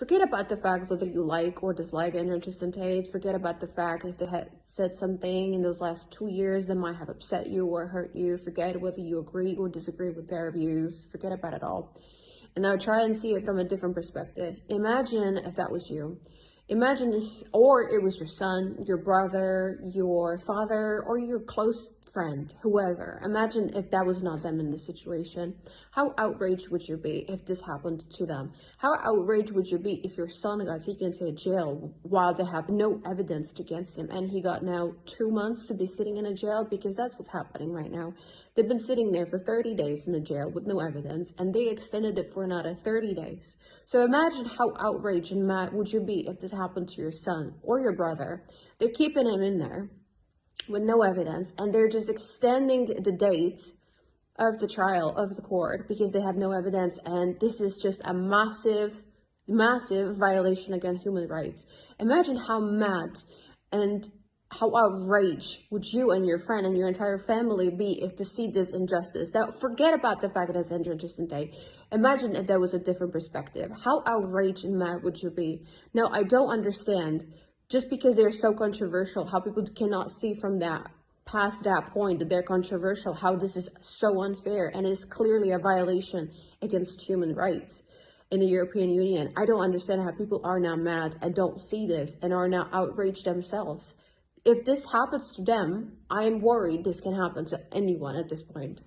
Forget about the fact whether you like or dislike Andrew and Tristan Tate. Forget about the fact if they had said something in those last 2 years that might have upset you or hurt you. Forget whether you agree or disagree with their views. Forget about it all. And now try and see it from a different perspective. Imagine if that was you. Imagine or it was your son, your brother, your father, or your close friend, whoever. Imagine if that was not them in this situation. How outraged would you be if this happened to them? How outraged would you be if your son got taken to jail while they have no evidence against him, and he got now 2 months to be sitting in a jail? Because that's what's happening right now. They've been sitting there for 30 days in the jail with no evidence, and they extended it for another 30 days. So imagine how outraged and mad would you be if this happened to your son or your brother. They're keeping him in there with no evidence, and they're just extending the date of the trial of the court because they have no evidence, and this is just a massive violation against human rights. Imagine how mad and how outraged would you and your friend and your entire family be if to see this injustice. Now, forget about the fact that it's Andrew and Tristan Tate. Imagine if there was a different perspective. How outraged and mad would you be? Now, I don't understand, just because they're so controversial, how people cannot see from that, past that point, that they're controversial, how this is so unfair and is clearly a violation against human rights in the European Union. I don't understand how people are now mad and don't see this and are now outraged themselves. If this happens to them, I am worried this can happen to anyone at this point.